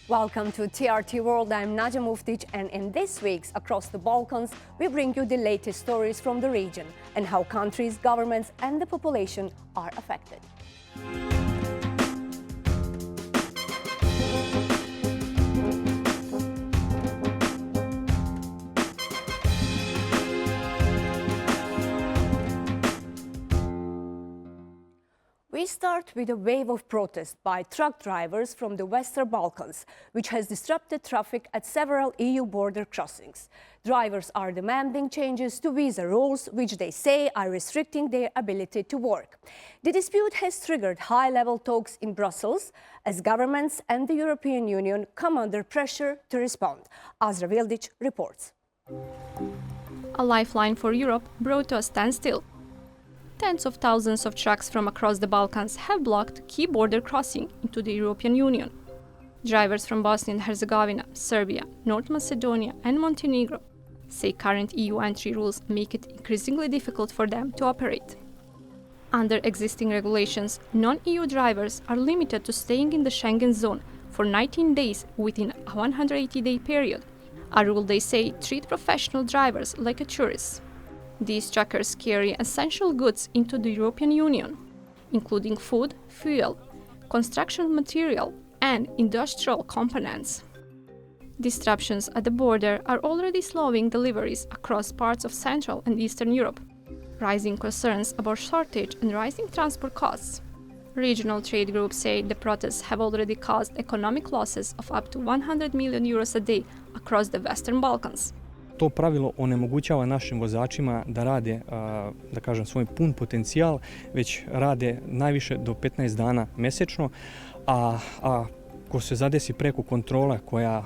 Welcome to TRT World. I'm Nadja Muftic, and in this week's Across the Balkans, we bring you the latest stories from the region and how countries, governments, and the population are affected. We start with a wave of protest by truck drivers from the Western Balkans, which has disrupted traffic at several EU border crossings. Drivers are demanding changes to visa rules, which they say are restricting their ability to work. The dispute has triggered high-level talks in Brussels as governments and the European Union come under pressure to respond. Azra Vildic reports. A lifeline for Europe brought to a standstill. Tens of thousands of trucks from across the Balkans have blocked key border crossing into the European Union. Drivers from Bosnia and Herzegovina, Serbia, North Macedonia and Montenegro say current EU entry rules make it increasingly difficult for them to operate. Under existing regulations, non-EU drivers are limited to staying in the Schengen zone for 19 days within a 180-day period, a rule they say treat professional drivers like a tourist. These truckers carry essential goods into the European Union, including food, fuel, construction material, and industrial components. Disruptions at the border are already slowing deliveries across parts of Central and Eastern Europe, rising concerns about shortage and rising transport costs. Regional trade groups say the protests have already caused economic losses of up to 100 million euros a day across the Western Balkans. To pravilo onemogućava našim vozačima da rade, da kažem, svoj pun potencijal, već rade najviše do 15 dana mesečno, a ko se zadesi preko kontrola koja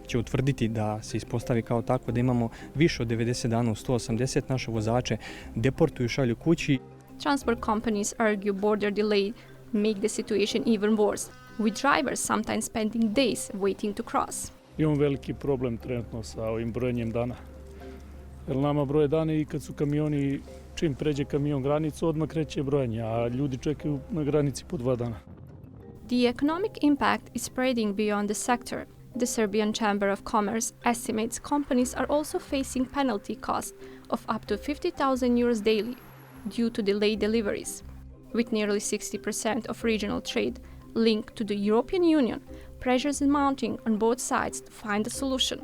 će utvrditi da se ispostavi kao tako da imamo više od 90 dana u 180, naše vozače deportuju, šalju kući. Transport companies argue border delay make the situation even worse, with drivers sometimes spending days waiting to cross. Imam veliki problem trenutno sa ovim brojenjem dana. Jer nama broje dane i kad su kamioni, čim pređe kamion granicu, odmah kreće brojanje, a ljudi čekaju na granici po 2 dana. The economic impact is spreading beyond the sector. The Serbian Chamber of Commerce estimates companies are also facing penalty costs of up to 50,000 euros daily due to delayed deliveries. With nearly 60% of regional trade linked to the European Union, pressures are mounting on both sides to find a solution.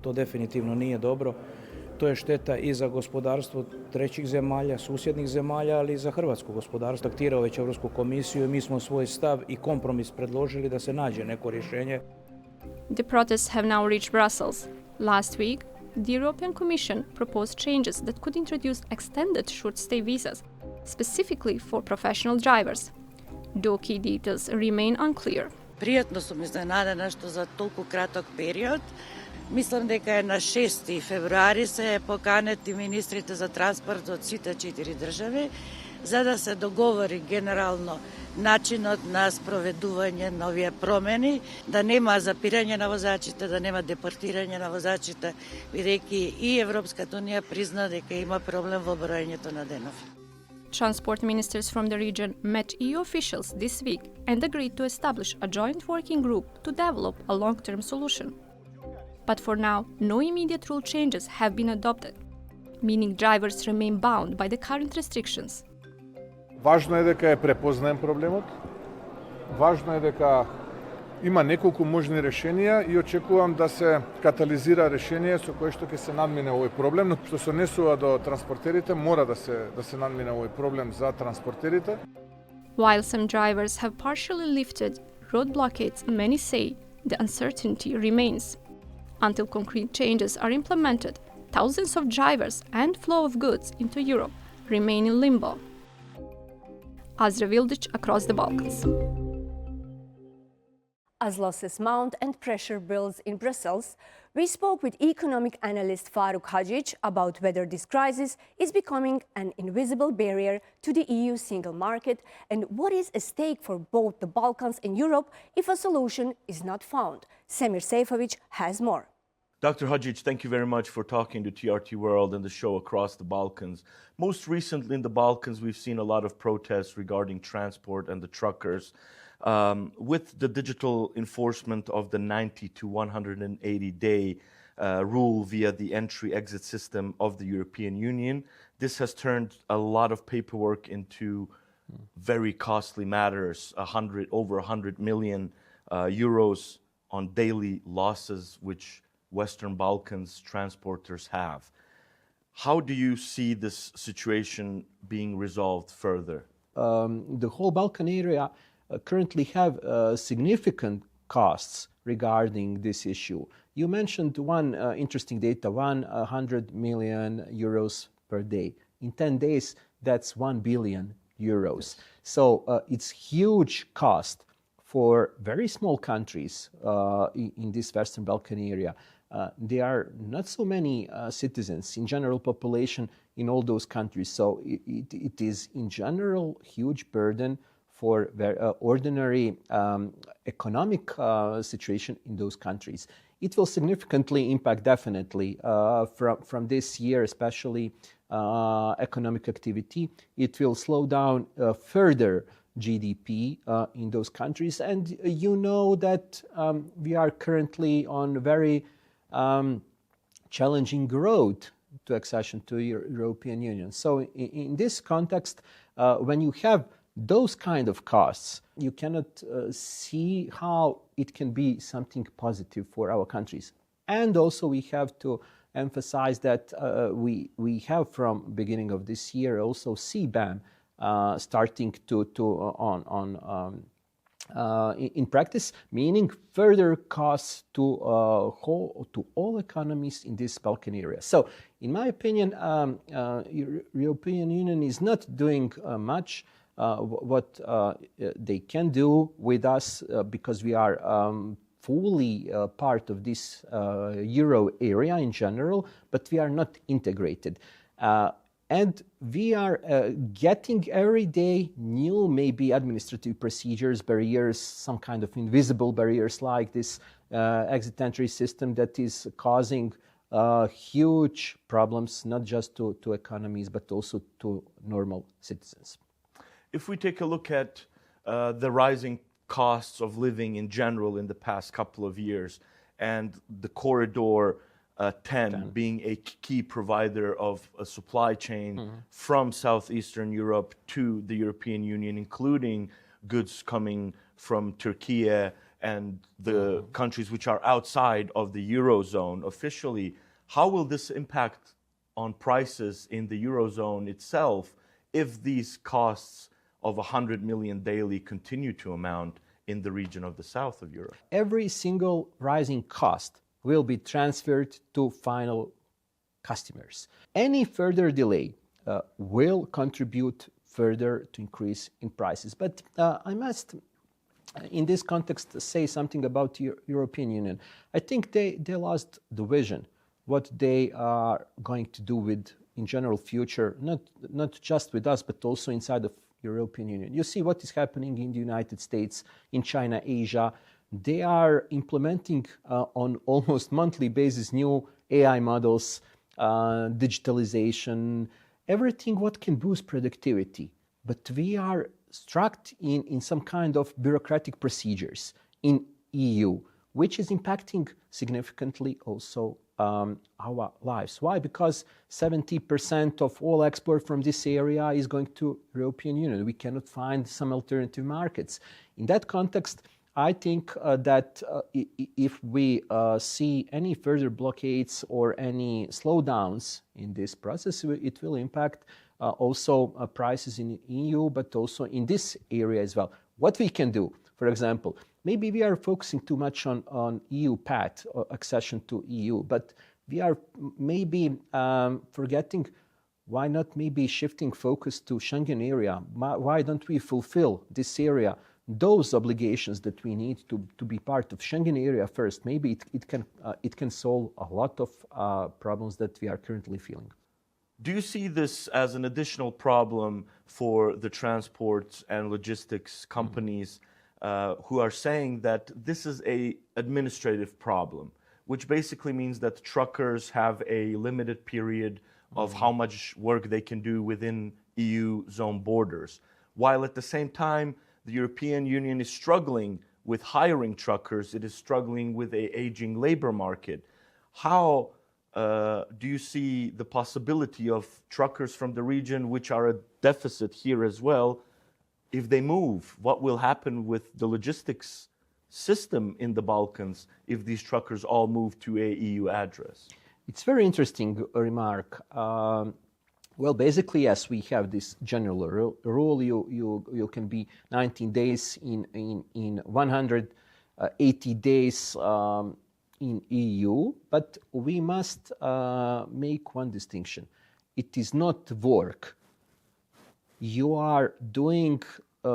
To definitivno nije dobro. To je šteta i za gospodarstvo trećih zemalja, susjednih zemalja, ali i za hrvatsko gospodarstvo. Aktirao već Europsku komisiju i mi smo svoj stav i kompromis predložili da se nađe neko rješenje. The protests have now reached Brussels. Last week, the European Commission proposed changes that could introduce extended short-stay visas, specifically for professional drivers. Though key details remain unclear. Пријатно сум изненадена што за толку краток период. Мислам дека е на 6 февруари се поканети министрите за транспорт од сите 4 држави за да се договори генерално начинот на спроведување на овие промени, да нема запирање на возачите, да нема депортирање на возачите, бидејќи и Европската унија призна дека има проблем во броењето на денови. Transport ministers from the region met EU officials this week and agreed to establish a joint working group to develop a long-term solution. But for now, no immediate rule changes have been adopted, meaning drivers remain bound by the current restrictions. Важно е дека е препознаен проблемот, важно е дека има неколку можни решенија и очекувам да се катализира решение со кое што ќе се надмине овој проблем, но што се однесува до транспортерите, мора да се надмине овој проблем за транспортерите. While some drivers have partially lifted road blockades, many say the uncertainty remains. Until concrete changes are implemented, thousands of drivers and flow of goods into Europe remain in limbo. Azra Vildic, Across the Balkans. As losses mount and pressure builds in Brussels, we spoke with economic analyst Faruk Hadzic about whether this crisis is becoming an invisible barrier to the EU single market and what is at stake for both the Balkans and Europe if a solution is not found. Semir Sejfovic has more. Dr. Hadzic, thank you very much for talking to TRT World and the show Across the Balkans. Most recently in the Balkans, we've seen a lot of protests regarding transport and the truckers. With the digital enforcement of the 90 to 180 day rule via the entry-exit system of the European Union, this has turned a lot of paperwork into very costly matters, over 100 million euros on daily losses which Western Balkans transporters have. How do you see this situation being resolved further? The whole Balkan area currently have significant costs regarding this issue. You mentioned one interesting data, 100 million euros per day. In 10 days, that's 1 billion euros. So it's huge cost for very small countries in this Western Balkan area. There are not so many citizens in general population in all those countries. So it is in general huge burden for ordinary economic situation in those countries. It will significantly impact definitely from this year, especially economic activity. It will slow down further GDP in those countries. And you know that we are currently on very challenging road to accession to European Union. So in this context, when you have those kind of costs, you cannot see how it can be something positive for our countries. And also we have to emphasize that we have from beginning of this year also CBAM starting in practice, meaning further costs to all economies in this Balkan area. So, in my opinion, European Union is not doing much. What they can do with us because we are fully part of this euro area in general, but we are not integrated. And we are getting every day new maybe administrative procedures, barriers, some kind of invisible barriers like this exit entry system that is causing huge problems, not just to economies, but also to normal citizens. If we take a look at the rising costs of living in general in the past couple of years, and the corridor 10 being a key provider of a supply chain from Southeastern Europe to the European Union, including goods coming from Turkey and the countries which are outside of the Eurozone officially, how will this impact on prices in the Eurozone itself if these costs of 100 million daily continue to amount in the region of the south of Europe? Every single rising cost will be transferred to final customers. Any further delay will contribute further to increase in prices. But I must, in this context, say something about the European Union. I think they lost the vision, what they are going to do with, in general, future, not just with us, but also inside of European Union. You see what is happening in the United States, in China, Asia. They are implementing on almost monthly basis new AI models, digitalization, everything what can boost productivity. But we are stuck in some kind of bureaucratic procedures in EU, which is impacting significantly also our lives. Why? Because 70% of all export from this area is going to European Union. We cannot find some alternative markets. In that context, I think that if we see any further blockades or any slowdowns in this process, it will impact also prices in the EU, but also in this area as well. What we can do, for example, maybe we are focusing too much on EU path or accession to EU, but we are maybe forgetting why not maybe shifting focus to Schengen area? Why don't we fulfill this area? Those obligations that we need to be part of Schengen area first, maybe it can solve a lot of problems that we are currently feeling. Do you see this as an additional problem for the transport and logistics companies who are saying that this is an administrative problem, which basically means that truckers have a limited period of how much work they can do within EU zone borders, while at the same time the European Union is struggling with hiring truckers. It is struggling with an aging labor market. How do you see the possibility of truckers from the region, which are a deficit here as well, if they move? What will happen with the logistics system in the Balkans if these truckers all move to a EU address? It's very interesting remark. Well, basically, yes, we have this general rule. You can be 19 days in 180 days in EU, but we must make one distinction. It is not work. You are doing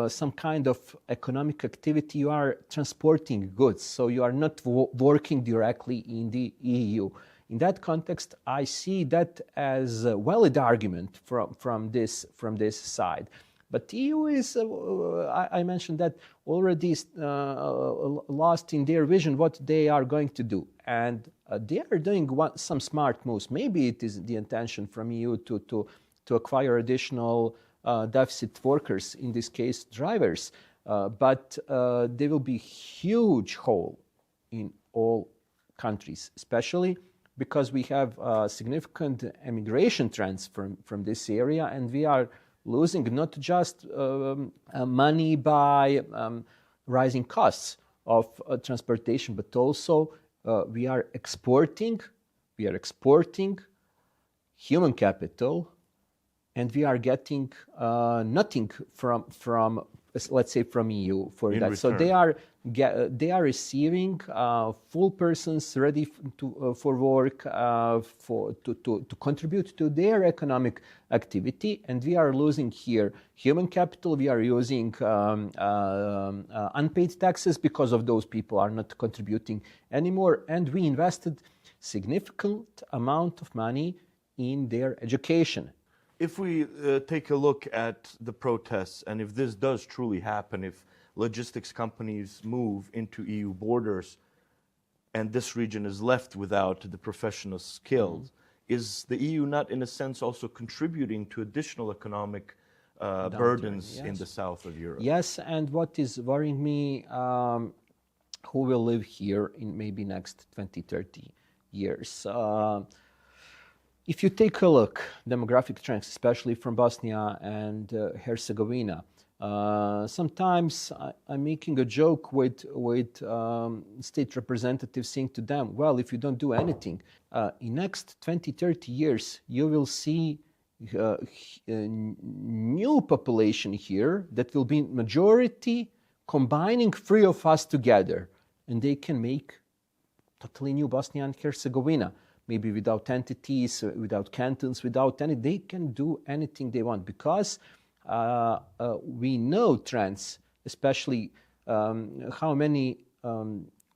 some kind of economic activity. You are transporting goods, so you are not working directly in the EU. In that context, I see that as a valid argument from this side. But EU is, I mentioned that already lost in their vision what they are going to do. And they are doing some smart moves. Maybe it is the intention from EU to acquire additional deficit workers, in this case drivers. But there will be huge hole in all countries, especially because we have significant emigration trends from this area, and we are losing not just money by rising costs of transportation, but also we are exporting human capital, and we are getting nothing from let's say from EU for in that. Return. So they are receiving full persons ready for work to contribute to their economic activity, and we are losing here human capital. We are using unpaid taxes because of those people are not contributing anymore, and we invested significant amount of money in their education. If we take a look at the protests, and if this does truly happen, if logistics companies move into EU borders and this region is left without the professional skills, is the EU not in a sense also contributing to additional economic burdens in the south of Europe? Yes, and what is worrying me, who will live here in maybe next 20, 30 years? If you take a look, demographic trends, especially from Bosnia and Herzegovina, sometimes I'm making a joke with state representatives, saying to them, well, if you don't do anything, in next 20, 30 years, you will see new population here that will be majority combining three of us together, and they can make totally new Bosnia and Herzegovina. Maybe without entities, without cantons, without any, they can do anything they want, because we know trends, especially how many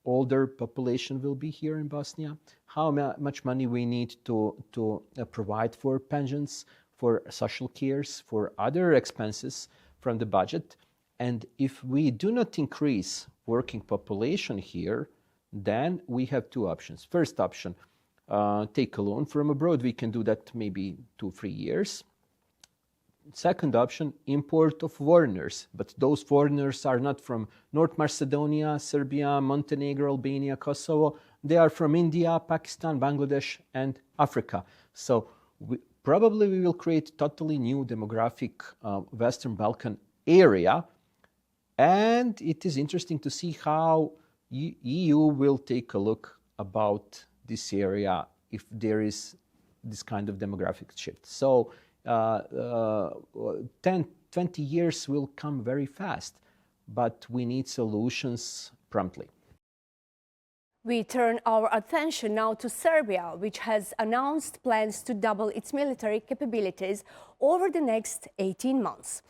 older population will be here in Bosnia, how much money we need to provide for pensions, for social cares, for other expenses from the budget. And if we do not increase working population here, then we have two options. First option, take a loan from abroad. We can do that maybe 2-3 years. Second option, import of foreigners. But those foreigners are not from North Macedonia, Serbia, Montenegro, Albania, Kosovo. They are from India, Pakistan, Bangladesh, and Africa. So probably we will create totally new demographic Western Balkan area. And it is interesting to see how EU will take a look about this area if there is this kind of demographic shift. So 10, 20 years will come very fast, but we need solutions promptly. We turn our attention now to Serbia, which has announced plans to double its military capabilities over the next 18 months.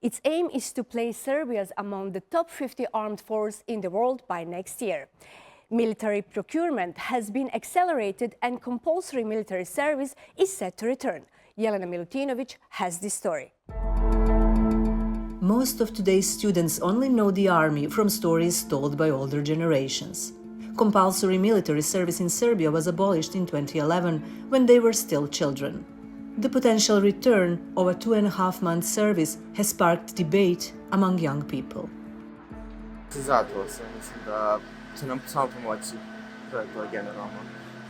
Its aim is to place Serbia among the top 50 armed forces in the world by next year. Military procurement has been accelerated and compulsory military service is set to return. Jelena Milutinovic has this story. Most of today's students only know the army from stories told by older generations. Compulsory military service in Serbia was abolished in 2011 when they were still children. The potential return of a 2.5-month service has sparked debate among young people. Zato sam, mislim da će nam samo pomoći, to je to generalno.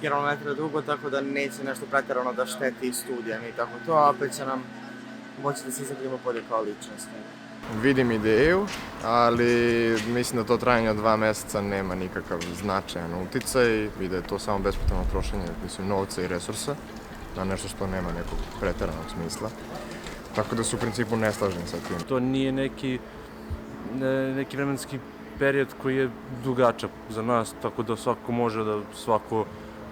Jer ono ne treba dugo, tako da neće nešto pretjerano da šteti studijama i tako to, a opet će nam moći da se izagrijemo bolje kao ličnosti. Vidim ideju, ali mislim da to trajanje od 2 mjeseca nema nikakav značajan uticaj i da je to samo bespotrebno trošenje novca i resursa na nešto što nema nekog pretjeranog smisla. Tako da se u principu ne slažem sa tim. To nije neki vremenski period koji je dugačak za nas, tako da svako može da svako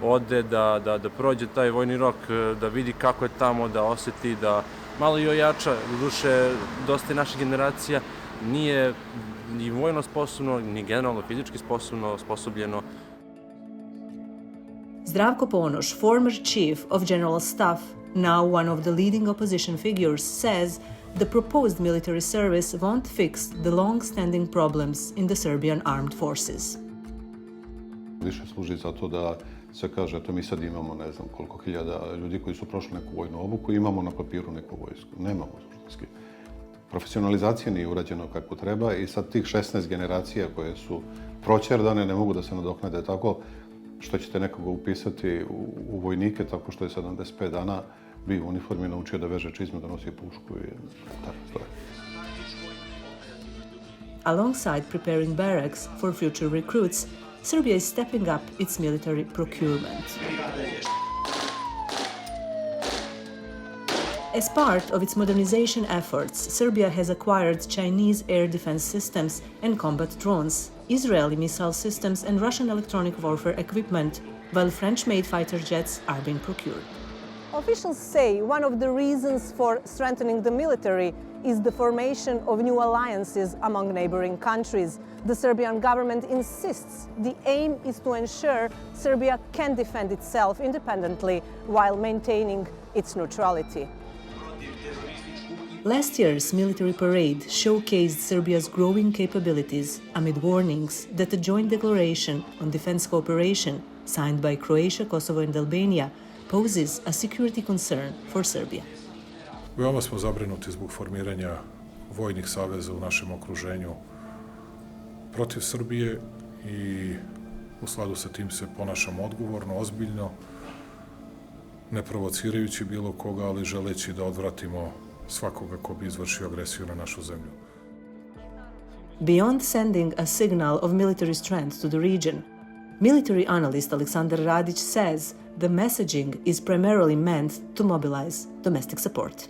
ode, da prođe taj vojni rok, da vidi kako je tamo, da osjeti, da malo i ojača. Doduše, dosta je naša generacija nije ni vojno sposobno, ni generalno fizički osposobljeno. Zdravko Ponoš, former chief of general staff, now one of the leading opposition figures, says the proposed military service won't fix the long-standing problems in the Serbian armed forces. Više služi za to da se kaže, eto mi sad imamo ne znam koliko hiljada ljudi koji su prošli neku vojnu obuku i imamo na papiru neku vojsku. Nemamo suštinski. Profesionalizacija nije urađena kako treba i sad tih 16 generacija koje su proćerdane ne mogu da se nadoknade tako što ćete nekoga upisati u vojnike tako što je 75 dana bio u uniformi, naučio da veže čizme, da nosi pušku i tako stvari. Alongside preparing barracks for future recruits, Serbia is stepping up its military procurement. As part of its modernization efforts, Serbia has acquired Chinese air defense systems and combat drones, Israeli missile systems and Russian electronic warfare equipment, while French-made fighter jets are being procured. Officials say one of the reasons for strengthening the military is the formation of new alliances among neighboring countries. The Serbian government insists the aim is to ensure Serbia can defend itself independently while maintaining its neutrality. Last year's military parade showcased Serbia's growing capabilities amid warnings that a joint declaration on defense cooperation signed by Croatia, Kosovo and Albania poses a security concern for Serbia. Veoma smo zabrinuti zbog formiranja vojnih saveza u našem okruženju protiv Srbije i u skladu sa tim se ponašamo odgovorno, ozbiljno, ne provocirajući bilo koga, ali želeći da odvratimo svakoga ko bi izvršio agresiju na našu zemlju. Beyond sending a signal of military strength to the region, military analyst Aleksandar Radić says the messaging is primarily meant to mobilize domestic support.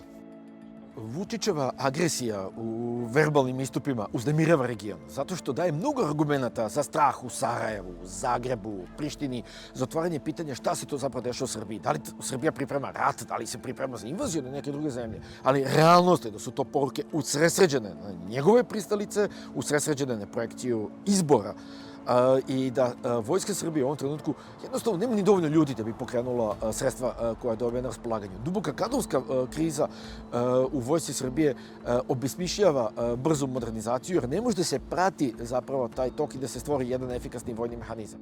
Vučićeva agresija u verbalnim istupima uznemirava region, zato što daje mnogo argumenata za strah u Sarajevu, Zagrebu, Prištini, za otvaranje pitanja šta se to zapravo dešava u Srbiji. Da li Srbija priprema rat, da li se priprema za invaziju na neke druge zemlje. Ali realnost je da su to poruke usresređene na njegove pristalice, usresređene na projekciju izbora. I da vojska Srbije u ovom trenutku jednostavno nema ni dovoljno ljudi da bi pokrenula sredstva koja dobije na raspolaganju. Duboka kadrovska kriza u vojsci Srbije obesmišljava brzu modernizaciju jer ne može da se prati zapravo taj tok i da se stvori jedan efikasni vojni mehanizam.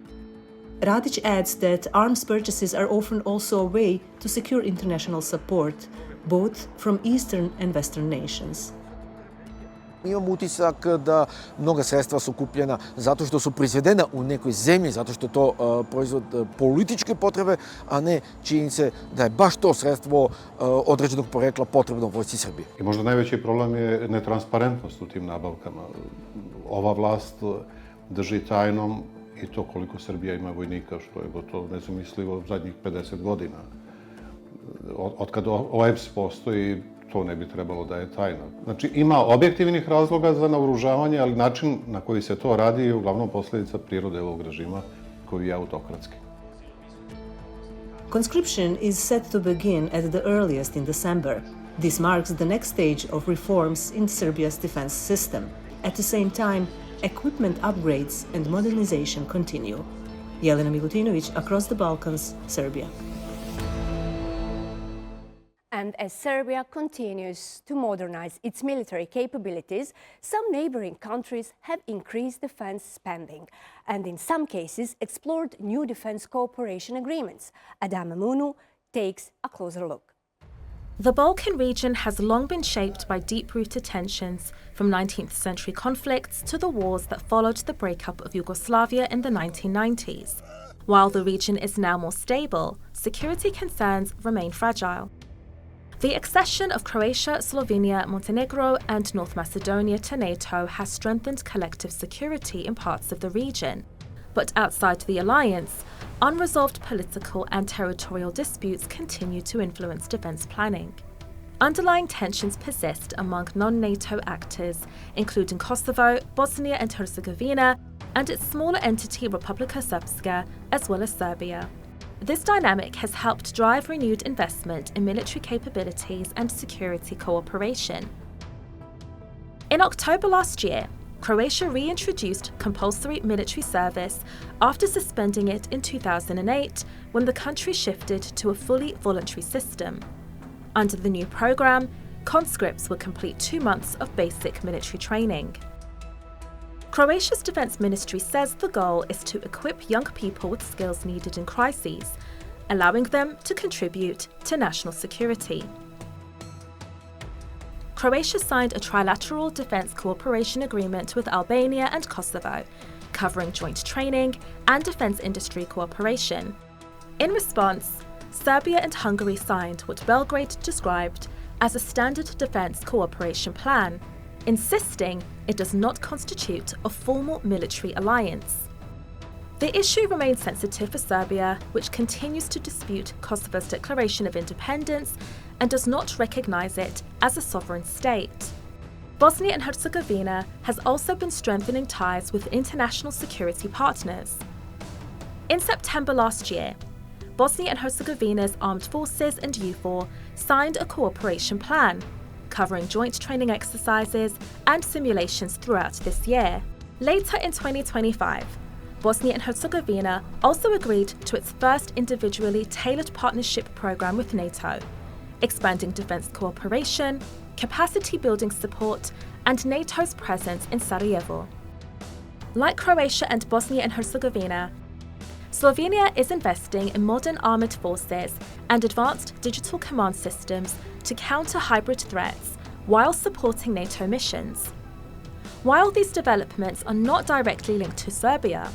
Radić adds that arms purchases are often also a way to secure international support, both from Eastern and Western nations. Imam utisak da mnoga sredstva su kupljena zato što su proizvedena u nekoj zemlji, zato što je to proizvod političke potrebe, a ne činjenice da je baš to sredstvo određenog porekla potrebno vojsci Srbije. I možda najveći problem je netransparentnost u tim nabavkama. Ova vlast drži tajnom i to koliko Srbija ima vojnika, što je gotovo nezamislivo zadnjih 50 godina. Od kada OEBS postoji, to ne bi trebalo da je tajna. Znači, ima objektivnih razloga za naoružavanje, ali način na koji se to radi je uglavnom posljedica prirode ovog režima koji je autokratski. Conscription is set to begin at the earliest in December. This marks the next stage of reforms in Serbia's defense system. At the same time, equipment upgrades and modernization continue. Jelena Milutinović, Across the Balkans, Serbia. And as Serbia continues to modernize its military capabilities, some neighboring countries have increased defense spending and in some cases explored new defense cooperation agreements. Adama Munu takes a closer look. The Balkan region has long been shaped by deep-rooted tensions, from 19th century conflicts to the wars that followed the breakup of Yugoslavia in the 1990s. While the region is now more stable, security concerns remain fragile. The accession of Croatia, Slovenia, Montenegro, and North Macedonia to NATO has strengthened collective security in parts of the region. But outside the alliance, unresolved political and territorial disputes continue to influence defence planning. Underlying tensions persist among non-NATO actors, including Kosovo, Bosnia and Herzegovina, and its smaller entity Republika Srpska, as well as Serbia. This dynamic has helped drive renewed investment in military capabilities and security cooperation. In October last year, Croatia reintroduced compulsory military service after suspending it in 2008 when the country shifted to a fully voluntary system. Under the new program, conscripts would complete 2 months of basic military training. Croatia's defence ministry says the goal is to equip young people with skills needed in crises, allowing them to contribute to national security. Croatia signed a trilateral defence cooperation agreement with Albania and Kosovo, covering joint training and defence industry cooperation. In response, Serbia and Hungary signed what Belgrade described as a standard defence cooperation plan, insisting it does not constitute a formal military alliance. The issue remains sensitive for Serbia, which continues to dispute Kosovo's declaration of independence and does not recognise it as a sovereign state. Bosnia and Herzegovina has also been strengthening ties with international security partners. In September last year, Bosnia and Herzegovina's armed forces and EUFOR signed a cooperation plan, covering joint training exercises and simulations throughout this year. Later in 2025, Bosnia and Herzegovina also agreed to its first individually tailored partnership program with NATO, expanding defence cooperation, capacity building support, and NATO's presence in Sarajevo. Like Croatia and Bosnia and Herzegovina, Slovenia is investing in modern armoured forces and advanced digital command systems to counter hybrid threats while supporting NATO missions. While these developments are not directly linked to Serbia,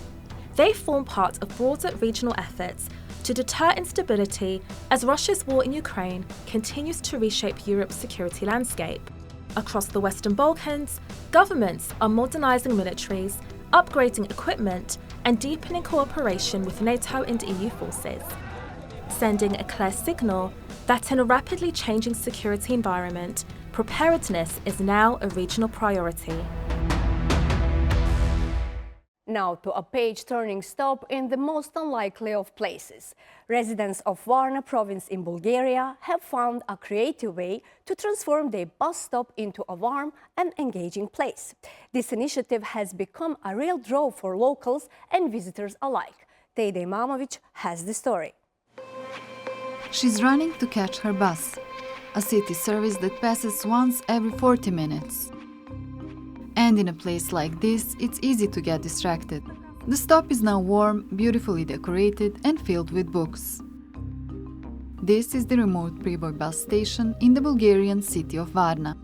they form part of broader regional efforts to deter instability as Russia's war in Ukraine continues to reshape Europe's security landscape. Across the Western Balkans, governments are modernising militaries, upgrading equipment, and deepening cooperation with NATO and EU forces, sending a clear signal that in a rapidly changing security environment, preparedness is now a regional priority. Now to a page-turning stop in the most unlikely of places. Residents of Varna province in Bulgaria have found a creative way to transform their bus stop into a warm and engaging place. This initiative has become a real draw for locals and visitors alike. Nadja Muftic has the story. She's running to catch her bus, a city service that passes once every 40 minutes. And in a place like this, it's easy to get distracted. The stop is now warm, beautifully decorated and filled with books. This is the remote Priboj bus station in the Bulgarian city of Varna.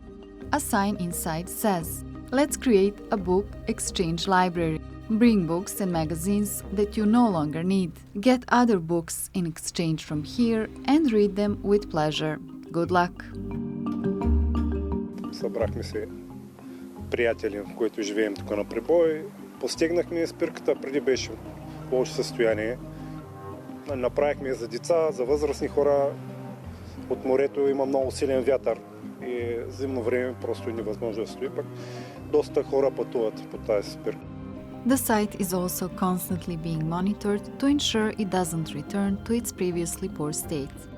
A sign inside says, "Let's create a book exchange library. Bring books and magazines that you no longer need. Get other books in exchange from here and read them with pleasure. Good luck." Събрахме се приятели, в които живеем тук на Прибой. Постигнахме спирката, преди беше в лошо състояние. Направихме я за деца, за възрастни хора. От морето има много силен вятър и зимно време просто е невъзможно да стои. Пък доста хора пътуват по тази спирка. The site is also constantly being monitored to ensure it doesn't return to its previously poor state.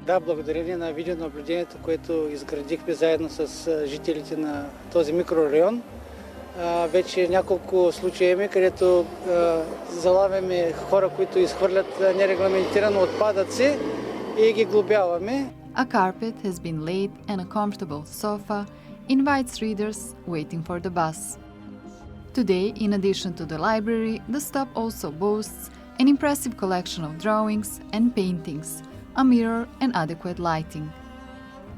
Да, благодарение на видеонаблюдението, което изградихме заедно с жителите на този микрорайон. Вече няколко случаи имаме, където залавяме хора, които изхвърлят нерегламентирано отпадъци и ги глобяваме. A carpet has been laid and a comfortable sofa invites readers waiting for the bus. Today, in addition to the library, the stop also boasts an impressive collection of drawings and paintings, a mirror and adequate lighting.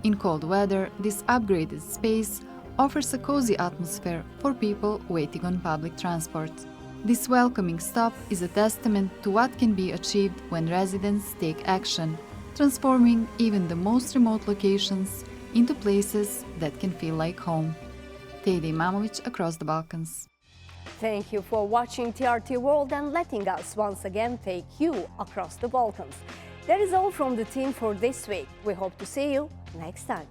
In cold weather, this upgraded space offers a cozy atmosphere for people waiting on public transport. This welcoming stop is a testament to what can be achieved when residents take action, transforming even the most remote locations into places that can feel like home. Tejda Imamović, Across the Balkans. Thank you for watching TRT World and letting us once again take you across the Balkans. That is all from the team for this week. We hope to see you next time.